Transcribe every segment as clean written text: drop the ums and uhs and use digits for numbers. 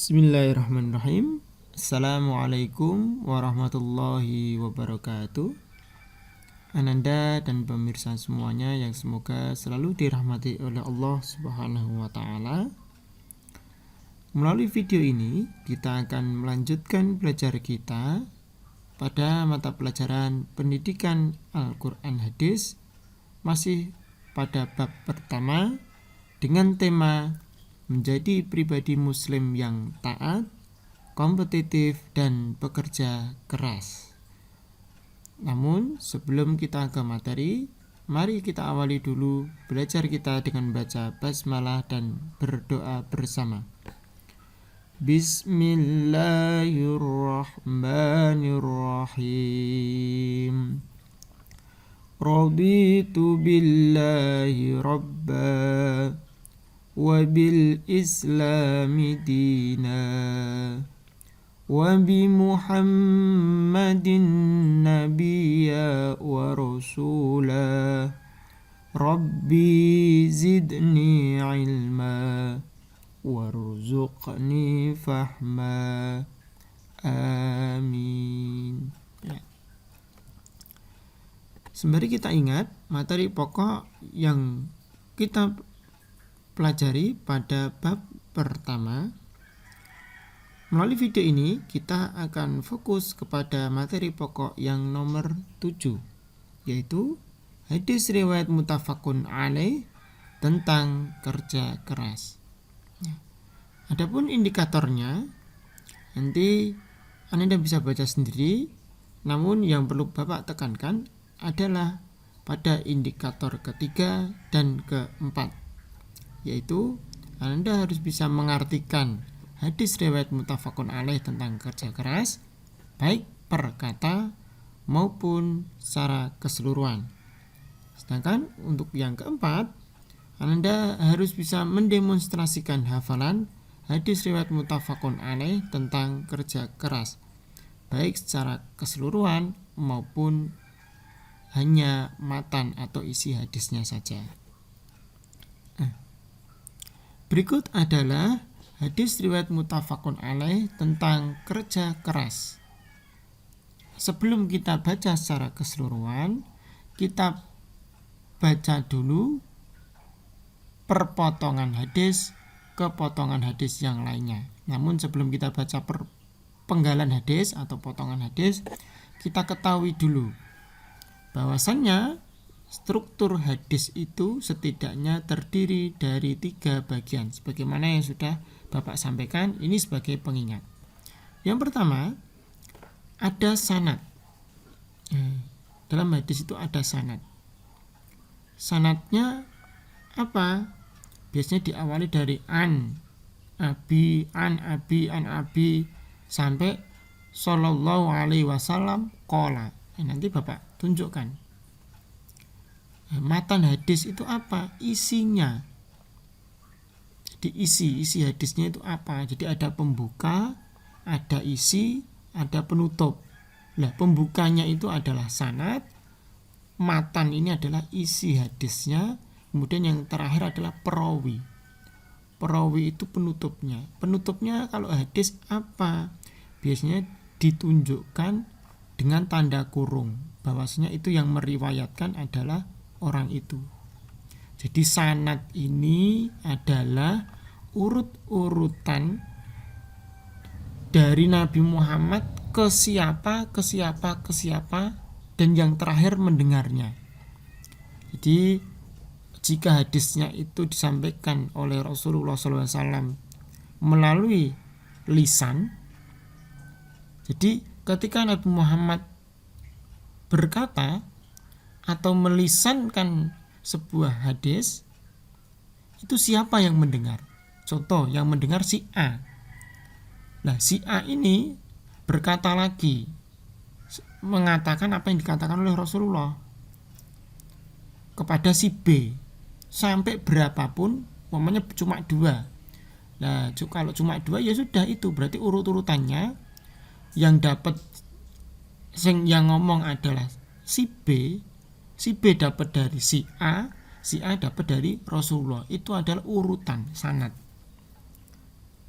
Bismillahirrahmanirrahim. Assalamualaikum warahmatullahi wabarakatuh. Ananda dan pemirsa semuanya yang semoga selalu dirahmati oleh Allah Subhanahu wa taala. Melalui video ini kita akan melanjutkan belajar kita pada mata pelajaran pendidikan Al-Qur'an Hadis, masih pada bab pertama dengan tema menjadi pribadi muslim yang taat, kompetitif, dan bekerja keras. Namun sebelum kita ke materi, mari kita awali dulu belajar kita dengan baca basmalah dan berdoa bersama. Bismillahirrahmanirrahim. Raditu billahi rabba wa bil islami dina wa bi muhammadin nabiyya wa rasula rabbi zidni ilma warzuqni fahma amin. Sembari kita ingat materi pokok yang kita pelajari pada bab pertama, melalui video ini kita akan fokus kepada materi pokok yang nomor 7, yaitu hadis riwayat muttafaqun alaih tentang kerja keras. Adapun indikatornya nanti Anda bisa baca sendiri, namun yang perlu Bapak tekankan adalah pada indikator ketiga dan keempat, yaitu Anda harus bisa mengartikan hadis riwayat muttafaqun alaih tentang kerja keras baik per kata maupun secara keseluruhan. Sedangkan untuk yang keempat, Anda harus bisa mendemonstrasikan hafalan hadis riwayat muttafaqun alaih tentang kerja keras baik secara keseluruhan maupun hanya matan atau isi hadisnya saja. Berikut adalah hadis riwayat muttafaqun alaih tentang kerja keras. Sebelum kita baca secara keseluruhan, kita baca dulu perpotongan hadis ke potongan hadis yang lainnya. Namun sebelum kita baca penggalan hadis atau potongan hadis, kita ketahui dulu bahwasannya struktur hadis itu setidaknya terdiri dari 3 bagian, sebagaimana yang sudah Bapak sampaikan ini sebagai pengingat. Yang pertama, ada sanad. Dalam hadis itu ada sanad. Sanadnya apa? Biasanya diawali dari an abi sampai sallallahu alaihi wasallam qala. Nanti Bapak tunjukkan matan hadis itu apa? Isinya. Jadi isi hadisnya itu apa? Jadi ada pembuka, ada isi, ada penutup. Nah, pembukanya itu adalah sanad, matan ini adalah isi hadisnya, kemudian yang terakhir adalah perawi. Perawi itu penutupnya. Penutupnya kalau hadis apa? Biasanya ditunjukkan dengan tanda kurung, bahwasanya itu yang meriwayatkan adalah orang itu. Jadi sanad ini adalah urut-urutan dari Nabi Muhammad ke siapa dan yang terakhir mendengarnya. Jadi jika hadisnya itu disampaikan oleh Rasulullah SAW melalui lisan, jadi ketika Nabi Muhammad berkata atau melisankan sebuah hadis, itu siapa yang mendengar? Contoh, yang mendengar si A. Nah, si A ini berkata lagi, mengatakan apa yang dikatakan oleh Rasulullah kepada si B, sampai berapapun, umpamanya cuma 2. Nah, kalau cuma 2 ya sudah, itu berarti urut-urutannya yang dapat yang ngomong adalah si B dapat dari si A dapat dari Rasulullah. Itu adalah urutan sanad.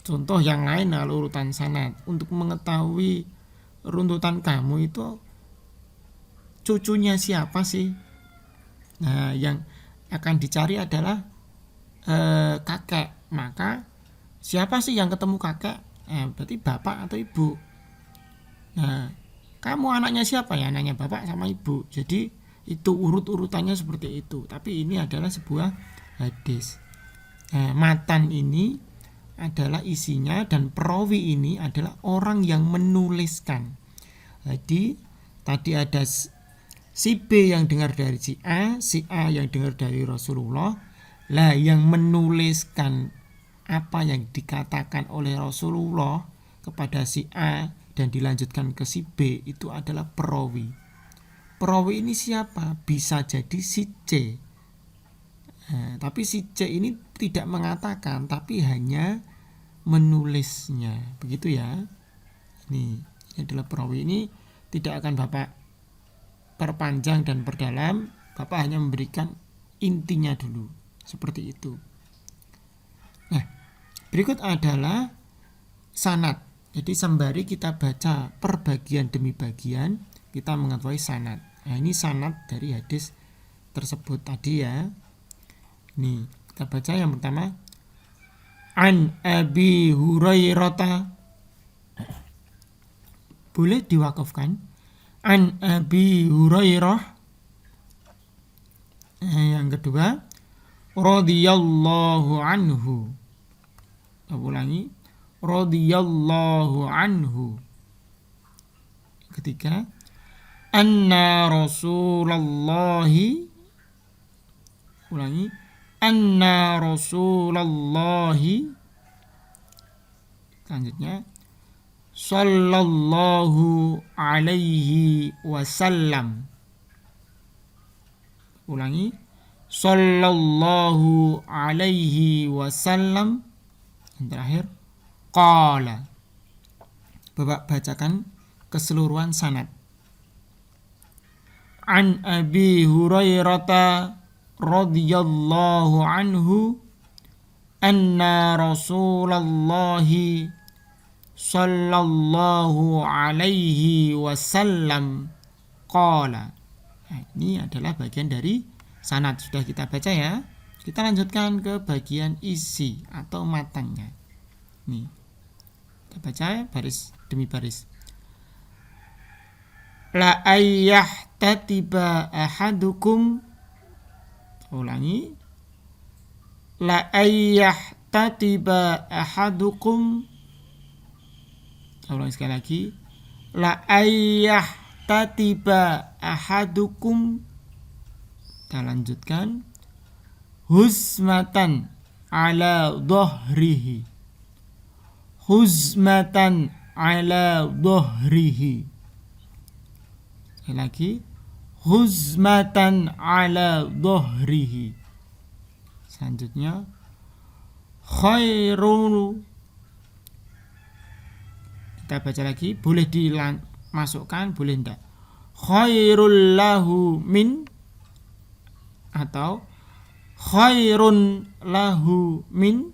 Contoh yang lain adalah urutan sanad. Untuk mengetahui runtutan kamu itu cucunya siapa sih? Nah, yang akan dicari adalah kakek. Maka siapa sih yang ketemu kakek? Berarti bapak atau ibu. Nah, kamu anaknya siapa ya? Anaknya bapak sama ibu. Jadi itu urut-urutannya seperti itu. Tapi ini adalah sebuah hadis. Matan ini adalah isinya, dan perawi ini adalah orang yang menuliskan. Jadi tadi ada si B yang dengar dari si A yang dengar dari Rasulullah. Lah yang menuliskan apa yang dikatakan oleh Rasulullah kepada si A dan dilanjutkan ke si B itu adalah perawi. Perawi ini siapa? Bisa jadi si C. Tapi si C ini tidak mengatakan, tapi hanya menulisnya. Begitu ya. Ini adalah perawi. Ini tidak akan Bapak perpanjang dan perdalam. Bapak hanya memberikan intinya dulu. Seperti itu. Nah, berikut adalah sanad. Jadi sembari kita baca per bagian demi bagian, kita mengetahui sanad. Nah, ini sanad dari hadis tersebut tadi ya. Nih, kita baca yang pertama. An Abi Hurairah. Boleh diwakafkan. An Abi Hurairah. Yang kedua, radhiyallahu anhu. Kita ulangi. Radhiyallahu anhu. Ketiga, anna Rasulullahi. Ulangi. Anna Rasulullahi. Selanjutnya, sallallahu alaihi wasallam. Ulangi. Sallallahu alaihi wasallam. Yang terakhir, qala. Bapak bacakan keseluruhan sanad. An Abi Hurairah radhiyallahu anhu anna Rasulullah sallallahu alaihi wasallam qala. Nah, ini adalah bagian dari sanad. Sudah kita baca ya. Kita lanjutkan ke bagian isi atau matanya. Nih. Kita baca baris demi baris. La ayyahtatiba ahadukum. Ulangi. La ayyahtatiba ahadukum. Ulangi sekali lagi. La ayyahtatiba ahadukum. Kita lanjutkan. Huzmatan ala dhahrihi. Huzmatan ala dhahrihi. Sekali lagi. Huzmatan ala dhahrihi. Selanjutnya, khairul. Kita baca lagi, boleh dimasukkan, boleh enggak. Khairul lahu min, atau khairun lahu min.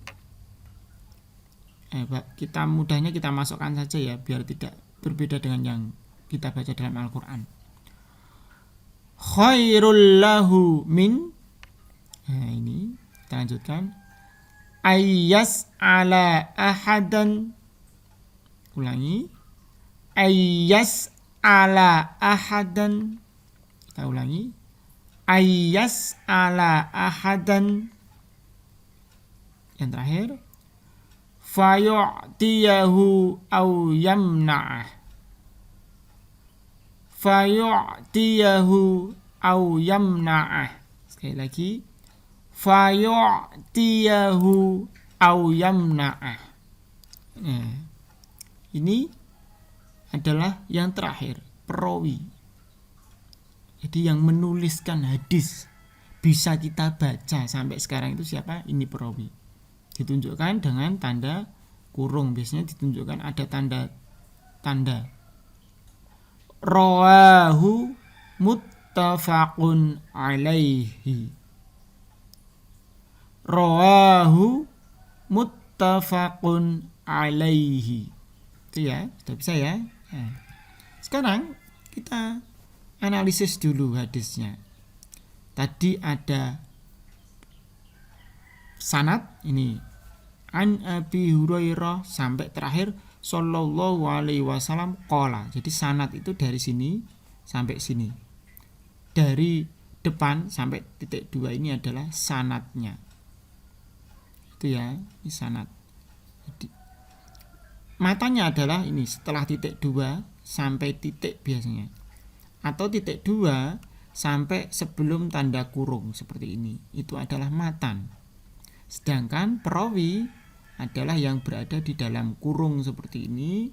Kita mudahnya kita masukkan saja ya, biar tidak berbeda dengan yang kita baca dalam Al-Quran. Khairul lahu min. Nah, ini kita lanjutkan. Ayyas ala ahadan. Ulangi. Ayyas ala ahadan. Kita ulangi. Ayyas ala ahadan. Yang terakhir, fayu'tiyahu aw yamna'ah. Fayu'tiyahu aw yamna'ah. Sekali lagi, fayu'tiyahu aw yamna'ah. Nah, ini adalah yang terakhir, perawi. Jadi yang menuliskan hadis bisa kita baca sampai sekarang itu siapa? Ini perawi. Ditunjukkan dengan tanda kurung. Biasanya ditunjukkan ada tanda. Rawahu muttafaqun alaihi. Rawahu muttafaqun alaihi. Itu ya, sudah bisa ya. Nah, sekarang kita analisis dulu hadisnya. Tadi ada sanad ini an Abi Hurairah sampai terakhir sallallahu alaihi wasallam qala. Jadi sanad itu dari sini sampai sini. Dari depan sampai titik 2 ini adalah sanadnya. Itu ya, ini sanad. Jadi matanya adalah ini setelah titik 2 sampai titik biasanya. Atau titik 2 sampai sebelum tanda kurung seperti ini. Itu adalah matan. Sedangkan perawi adalah yang berada di dalam kurung seperti ini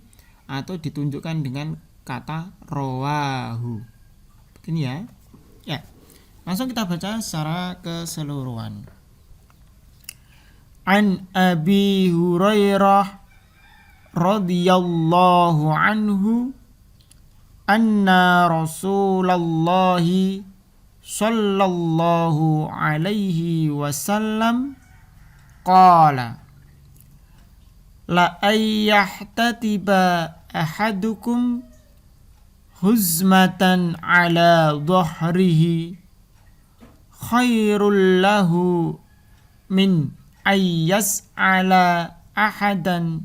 atau ditunjukkan dengan kata rawahu. Begini ya. Ya. Langsung kita baca secara keseluruhan. An Abi Hurairah radhiyallahu anhu anna Rasulullah sallallahu alaihi wasallam qala la ayyahtatiba ahadukum huzmatan ala dhahrihi khairul lahu min ayyas'ala ahadan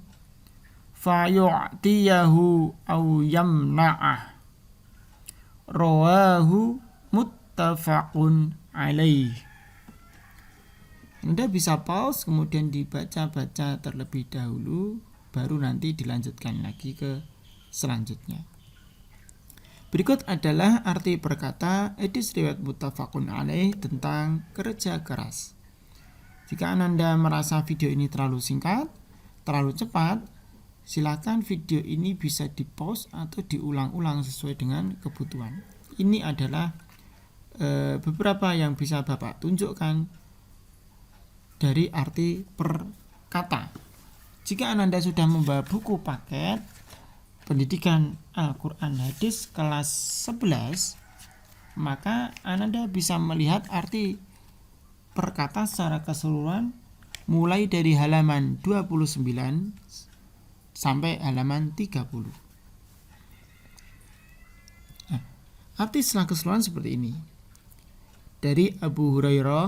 fayu'tiyahu aw yamna'ah. Rawahu muttafaqun alaih. Anda bisa pause kemudian dibaca-baca terlebih dahulu, baru nanti dilanjutkan lagi ke selanjutnya. Berikut adalah arti perkata hadis riwayat muttafaqun alaih tentang kerja keras. Jika Anda merasa video ini terlalu singkat, terlalu cepat, silakan video ini bisa di-pause atau diulang-ulang sesuai dengan kebutuhan. Ini adalah beberapa yang bisa Bapak tunjukkan dari arti per kata. Jika Anda sudah membawa buku paket pendidikan Al-Quran Hadis kelas 11, maka Anda bisa melihat arti per kata secara keseluruhan mulai dari halaman 29 sampai halaman 30. Nah, arti secara keseluruhan seperti ini. Dari Abu Hurairah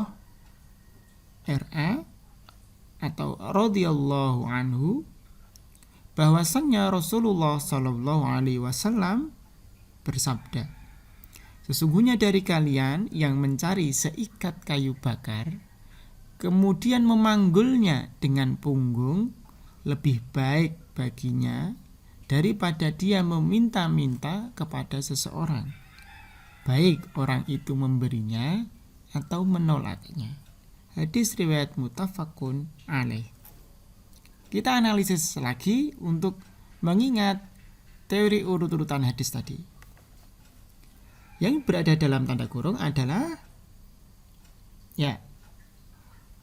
RA atau radhiyallahu anhu, bahwasannya Rasulullah sallallahu alaihi wasallam bersabda, sesungguhnya dari kalian yang mencari seikat kayu bakar kemudian memanggulnya dengan punggung lebih baik baginya daripada dia meminta-minta kepada seseorang, baik orang itu memberinya atau menolaknya. Hadis riwayat muttafaqun alaih. Kita analisis lagi untuk mengingat teori urut-urutan hadis tadi. Yang berada dalam tanda kurung adalah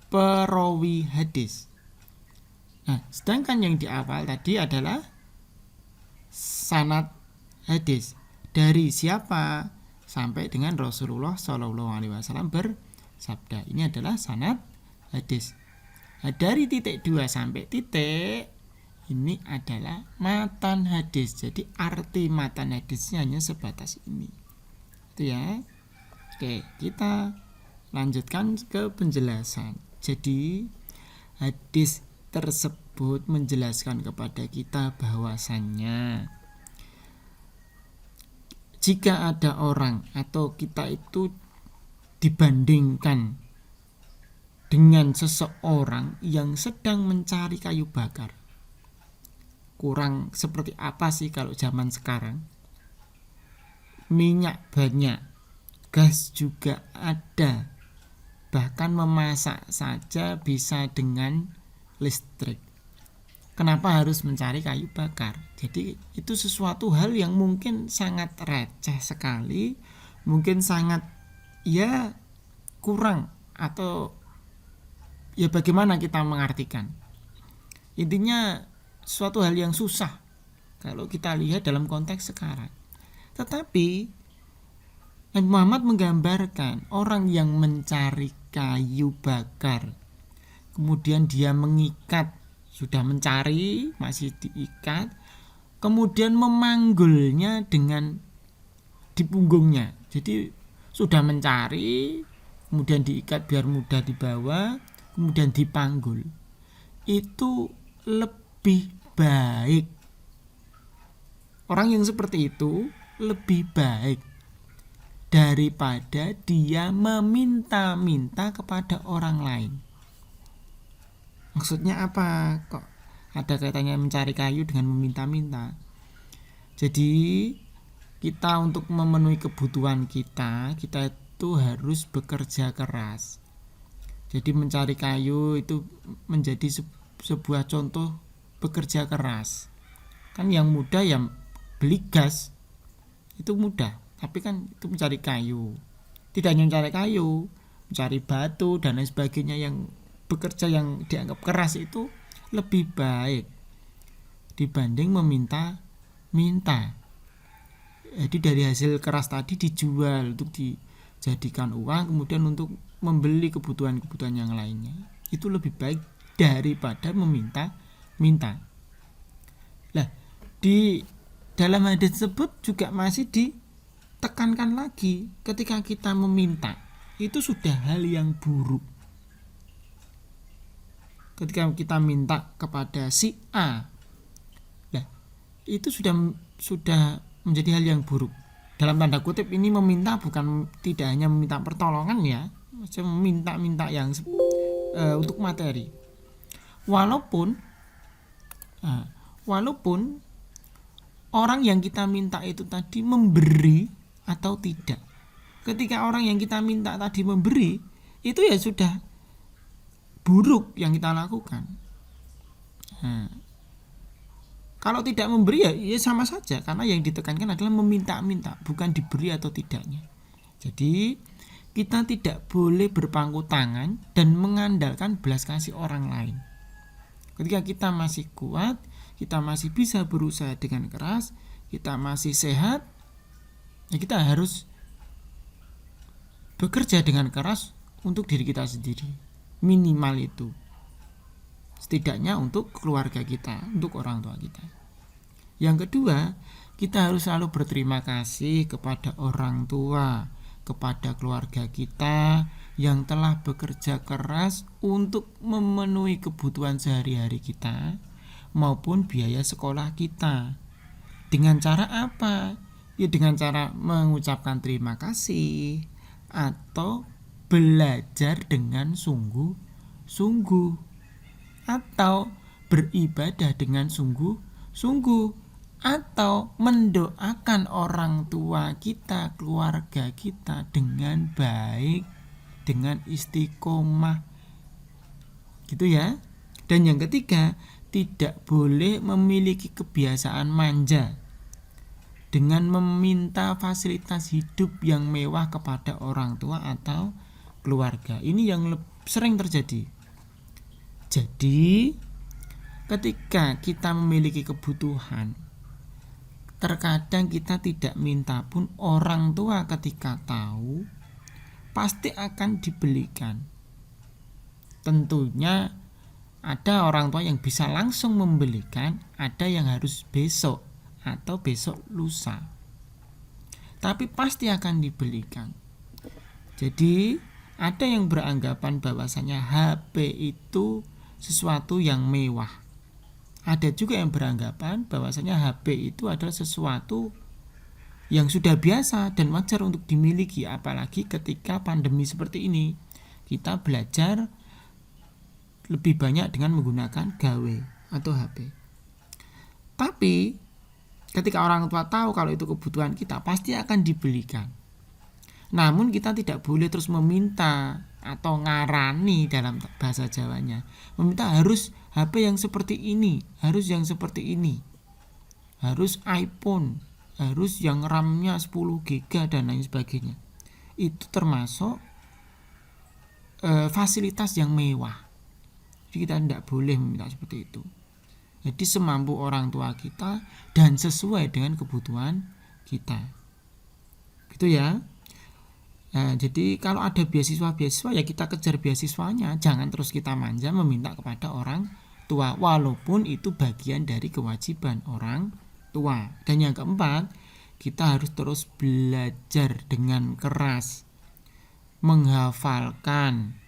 perawi hadis. Nah, sedangkan yang di awal tadi adalah sanad hadis. Dari siapa sampai dengan Rasulullah SAW bersabda. Ini adalah sanad hadis. Nah, dari titik 2 sampai titik ini adalah matan hadis. Jadi arti matan hadisnya hanya sebatas ini. Itu ya. Oke, kita lanjutkan ke penjelasan. Jadi hadis tersebut menjelaskan kepada kita bahwasannya jika ada orang atau kita itu dibandingkan dengan seseorang yang sedang mencari kayu bakar, kurang seperti apa sih kalau zaman sekarang? Minyak banyak, gas juga ada, bahkan memasak saja bisa dengan listrik. Kenapa harus mencari kayu bakar? Jadi itu sesuatu hal yang mungkin sangat receh sekali, mungkin sangat kurang, atau bagaimana kita mengartikan. Intinya suatu hal yang susah kalau kita lihat dalam konteks sekarang. Tetapi Nabi Muhammad menggambarkan orang yang mencari kayu bakar, kemudian dia mengikat sudah mencari, masih diikat, kemudian memanggulnya dengan di punggungnya. Jadi sudah mencari, kemudian diikat biar mudah dibawa, kemudian dipanggul. Itu lebih baik. Orang yang seperti itu lebih baik daripada dia meminta-minta kepada orang lain. Maksudnya apa? Kok ada kaitannya mencari kayu dengan meminta-minta? Jadi kita untuk memenuhi kebutuhan kita itu harus bekerja keras. Jadi mencari kayu itu menjadi sebuah contoh bekerja keras. Kan yang mudah yang beli gas itu mudah, tapi kan itu mencari kayu. Tidak hanya mencari kayu, mencari batu dan lain sebagainya, yang bekerja yang dianggap keras itu lebih baik dibanding meminta-minta. Jadi dari hasil keras tadi dijual untuk dijadikan uang, kemudian untuk membeli kebutuhan-kebutuhan yang lainnya. Itu lebih baik daripada meminta-minta. Nah, di dalam hadis tersebut juga masih ditekankan lagi, ketika kita meminta itu sudah hal yang buruk. Ketika kita minta kepada si A, nah, itu sudah menjadi hal yang buruk. Dalam tanda kutip ini meminta bukan tidak hanya meminta pertolongan ya, meminta yang untuk materi. Walaupun orang yang kita minta itu tadi memberi atau tidak. Ketika orang yang kita minta tadi memberi, itu ya sudah buruk yang kita lakukan. Kalau tidak memberi ya sama saja, karena yang ditekankan adalah meminta-minta, bukan diberi atau tidaknya. Jadi kita tidak boleh berpangku tangan dan mengandalkan belas kasih orang lain. Ketika kita masih kuat, kita masih bisa berusaha dengan keras, kita masih sehat, ya kita harus bekerja dengan keras untuk diri kita sendiri. Minimal itu. Setidaknya untuk keluarga kita, untuk orang tua kita. Yang kedua, kita harus selalu berterima kasih kepada orang tua, kepada keluarga kita yang telah bekerja keras untuk memenuhi kebutuhan sehari-hari kita maupun biaya sekolah kita. Dengan cara apa? Ya dengan cara mengucapkan terima kasih atau belajar dengan sungguh-sungguh atau beribadah dengan sungguh-sungguh atau mendoakan orang tua kita, keluarga kita dengan baik, dengan istiqomah. Gitu ya. Dan yang ketiga, tidak boleh memiliki kebiasaan manja dengan meminta fasilitas hidup yang mewah kepada orang tua atau keluarga. Ini yang sering terjadi. Jadi, ketika kita memiliki kebutuhan, terkadang kita tidak minta pun orang tua ketika tahu pasti akan dibelikan. Tentunya ada orang tua yang bisa langsung membelikan, ada yang harus besok atau besok lusa. Tapi pasti akan dibelikan. Jadi ada yang beranggapan bahwasanya HP itu sesuatu yang mewah. Ada juga yang beranggapan bahwasanya HP itu adalah sesuatu yang sudah biasa dan wajar untuk dimiliki, apalagi ketika pandemi seperti ini. Kita belajar lebih banyak dengan menggunakan gawe atau HP. Tapi ketika orang tua tahu kalau itu kebutuhan kita, pasti akan dibelikan. Namun kita tidak boleh terus meminta atau ngarani dalam bahasa Jawanya. Meminta harus HP yang seperti ini, harus yang seperti ini. Harus iPhone, harus yang RAM-nya 10 GB dan lain sebagainya. Itu termasuk fasilitas yang mewah. Jadi kita tidak boleh meminta seperti itu. Jadi semampu orang tua kita dan sesuai dengan kebutuhan kita. Gitu ya. Nah, jadi kalau ada beasiswa ya kita kejar beasiswanya, jangan terus kita manja meminta kepada orang tua, walaupun itu bagian dari kewajiban orang tua. Dan yang keempat, kita harus terus belajar dengan keras menghafalkan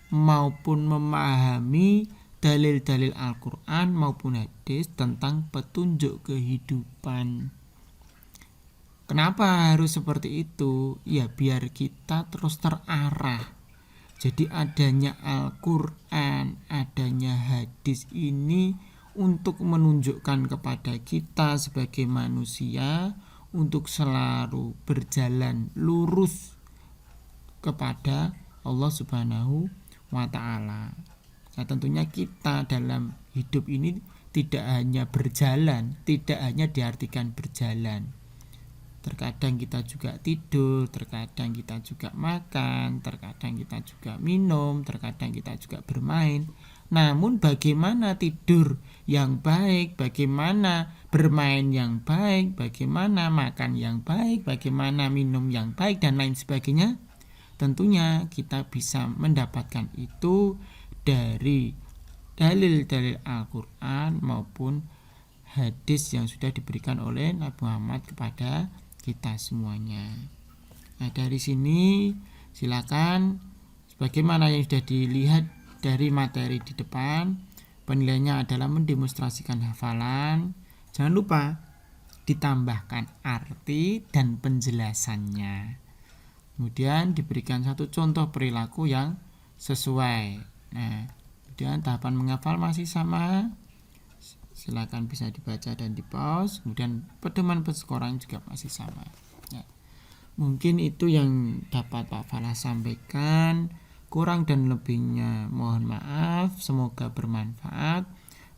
maupun memahami dalil-dalil Al-Quran maupun hadis tentang petunjuk kehidupan. Kenapa harus seperti itu? Ya biar kita terus terarah. Jadi adanya Al-Quran, adanya hadis ini untuk menunjukkan kepada kita sebagai manusia untuk selalu berjalan lurus kepada Allah Subhanahu wa ta'ala. Nah, tentunya kita dalam hidup ini tidak hanya berjalan, tidak hanya diartikan berjalan. Terkadang kita juga tidur, terkadang kita juga makan, terkadang kita juga minum, terkadang kita juga bermain. Namun bagaimana tidur yang baik, bagaimana bermain yang baik, bagaimana makan yang baik, bagaimana minum yang baik, dan lain sebagainya, tentunya kita bisa mendapatkan itu dari dalil-dalil Al-Quran maupun hadis yang sudah diberikan oleh Nabi Muhammad kepada kita semuanya. Nah, dari sini silakan sebagaimana yang sudah dilihat dari materi di depan, penilaiannya adalah mendemonstrasikan hafalan. Jangan lupa ditambahkan arti dan penjelasannya. Kemudian diberikan satu contoh perilaku yang sesuai. Nah, kemudian tahapan menghafal masih sama. Silakan bisa dibaca dan di-pause. Kemudian pedoman penskoran juga masih sama. Ya. Mungkin itu yang dapat Pak Falah sampaikan. Kurang dan lebihnya mohon maaf. Semoga bermanfaat.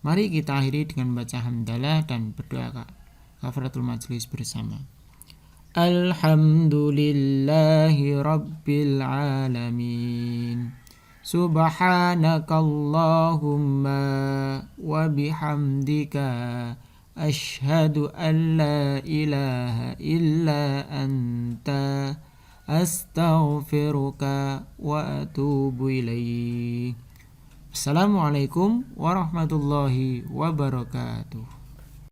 Mari kita akhiri dengan membaca hamdalah dan berdoa kafaratul majlis bersama. Alhamdulillahi Rabbil Alamin. Subhanakallahumma wa bihamdika ashhadu an la ilaha illa anta astaghfiruka wa atubu ilaik. Assalamualaikum warahmatullahi wabarakatuh.